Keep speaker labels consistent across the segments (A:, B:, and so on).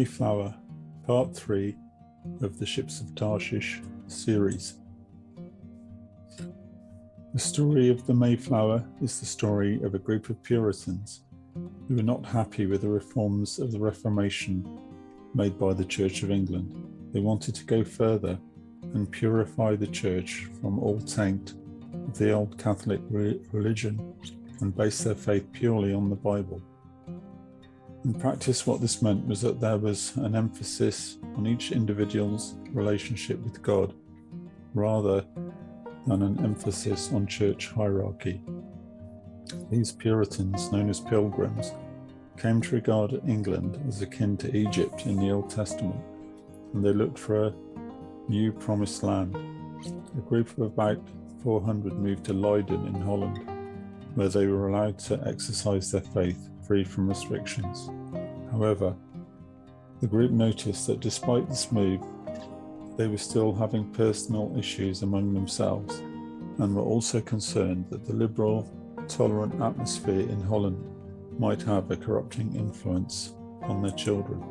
A: Mayflower, Part 3 of the Ships of Tarshish series. The story of the Mayflower is the story of a group of Puritans who were not happy with the reforms of the Reformation made by the Church of England. They wanted to go further and purify the Church from all taint of the old Catholic religion and base their faith purely on the Bible. In practice, what this meant was that there was an emphasis on each individual's relationship with God, rather than an emphasis on church hierarchy. These Puritans, known as Pilgrims, came to regard England as akin to Egypt in the Old Testament, and they looked for a new promised land. A group of about 400 moved to Leiden in Holland, where they were allowed to exercise their faith free from restrictions. However, the group noticed that despite this move, they were still having personal issues among themselves and were also concerned that the liberal, tolerant atmosphere in Holland might have a corrupting influence on their children.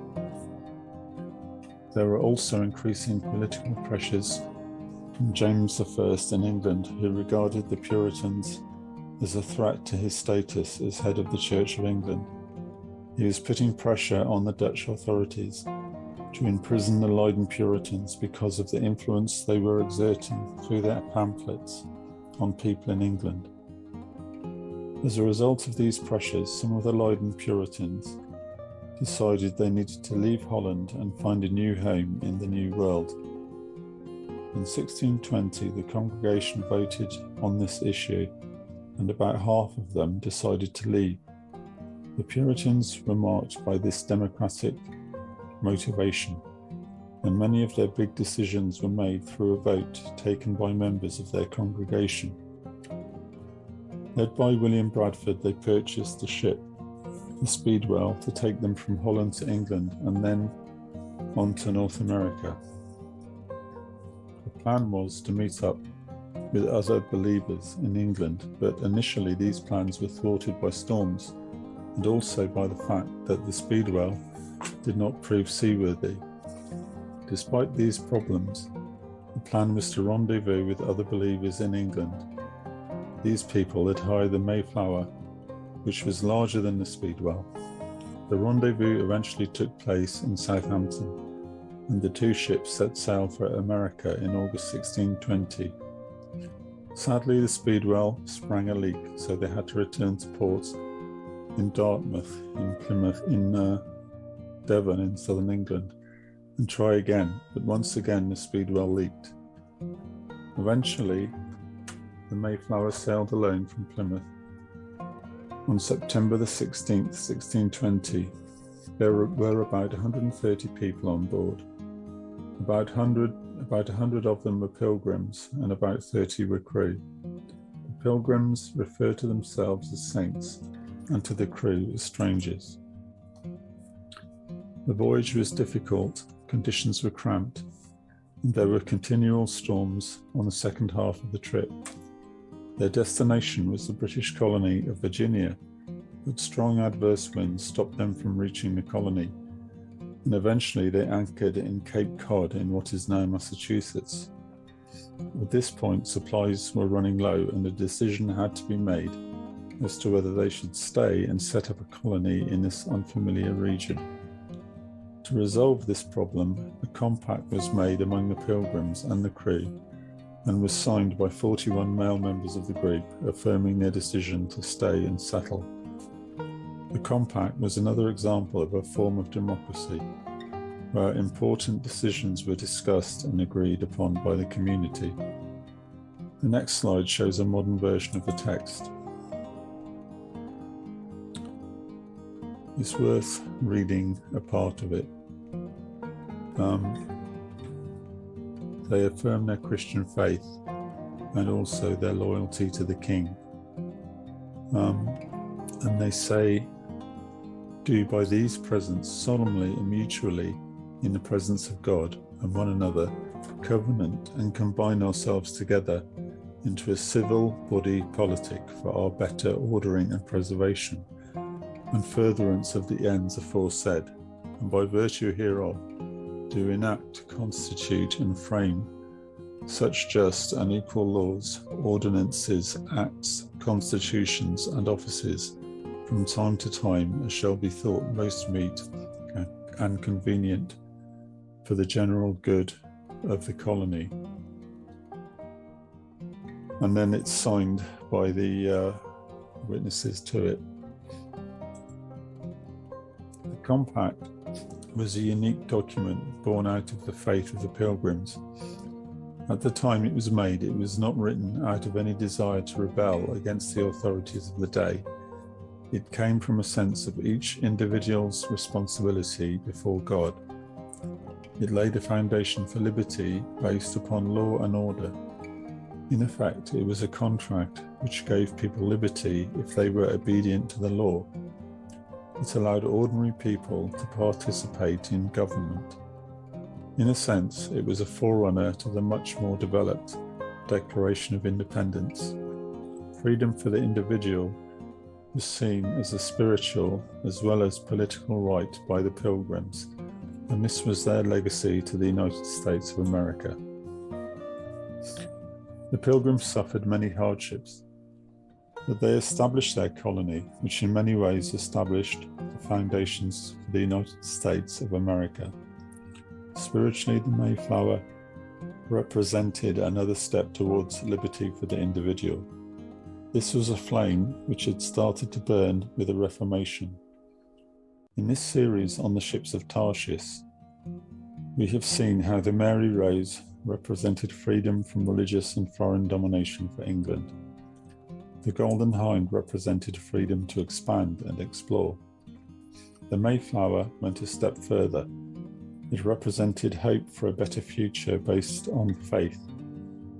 A: There were also increasing political pressures from James I in England, who regarded the Puritans as a threat to his status as head of the Church of England. He was putting pressure on the Dutch authorities to imprison the Leiden Puritans because of the influence they were exerting through their pamphlets on people in England. As a result of these pressures, some of the Leiden Puritans decided they needed to leave Holland and find a new home in the New World. In 1620, the congregation voted on this issue, and about half of them decided to leave. The Puritans were marked by this democratic motivation, and many of their big decisions were made through a vote taken by members of their congregation. Led by William Bradford, they purchased a ship, the Speedwell, to take them from Holland to England and then on to North America. The plan was to meet up with other believers in England, but initially these plans were thwarted by storms and also by the fact that the Speedwell did not prove seaworthy. Despite these problems, the plan was to rendezvous with other believers in England. These people had hired the Mayflower, which was larger than the Speedwell. The rendezvous eventually took place in Southampton, and the two ships set sail for America in August 1620. Sadly, the Speedwell sprang a leak, so they had to return to port in Dartmouth, in Plymouth, in Devon in southern England, and try again, but once again the Speedwell leaked. Eventually, the Mayflower sailed alone from Plymouth. On September the 16th, 1620, there were about 130 people on board. About 100 of them were Pilgrims, and about 30 were crew. The Pilgrims refer to themselves as saints, and to the crew as strangers. The voyage was difficult, conditions were cramped, and there were continual storms on the second half of the trip. Their destination was the British colony of Virginia, but strong adverse winds stopped them from reaching the colony, and eventually they anchored in Cape Cod in what is now Massachusetts. At this point, supplies were running low, and a decision had to be made as to whether they should stay and set up a colony in this unfamiliar region. To resolve this problem, a compact was made among the Pilgrims and the crew, and was signed by 41 male members of the group, affirming their decision to stay and settle. The compact was another example of a form of democracy, where important decisions were discussed and agreed upon by the community. The next slide shows a modern version of the text. It's worth reading a part of it. They affirm their Christian faith and also their loyalty to the king. And they say, "Do by these presents solemnly and mutually in the presence of God and one another covenant and combine ourselves together into a civil body politic for our better ordering and preservation and furtherance of the ends aforesaid, and by virtue hereof do enact, constitute, and frame such just and equal laws, ordinances, acts, constitutions, and offices from time to time as shall be thought most meet and convenient for the general good of the colony. And then it's signed by the witnesses to it. The compact was a unique document born out of the faith of the Pilgrims. At the time it was made, it was not written out of any desire to rebel against the authorities of the day. It came from a sense of each individual's responsibility before God. It laid a foundation for liberty based upon law and order. In effect, it was a contract which gave people liberty if they were obedient to the law. It allowed ordinary people to participate in government. In a sense, it was a forerunner to the much more developed Declaration of Independence. Freedom for the individual was seen as a spiritual as well as political right by the Pilgrims, and this was their legacy to the United States of America. The Pilgrims suffered many hardships, but they established their colony, which in many ways established the foundations for the United States of America. Spiritually, the Mayflower represented another step towards liberty for the individual. This was a flame which had started to burn with the Reformation. In this series on the ships of Tarshish, we have seen how the Mary Rose represented freedom from religious and foreign domination for England. The Golden Hind represented freedom to expand and explore. The Mayflower went a step further. It represented hope for a better future based on faith.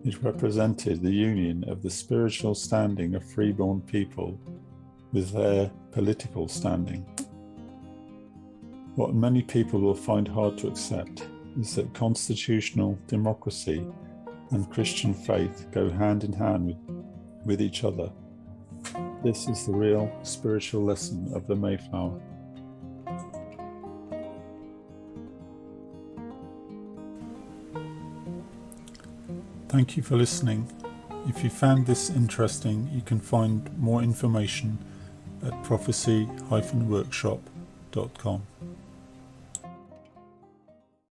A: It represented the union of the spiritual standing of freeborn people with their political standing. What many people will find hard to accept is that constitutional democracy and Christian faith go hand in hand with each other. This is the real spiritual lesson of the Mayflower. Thank you for listening. If you found this interesting, you can find more information at prophecy-workshop.com.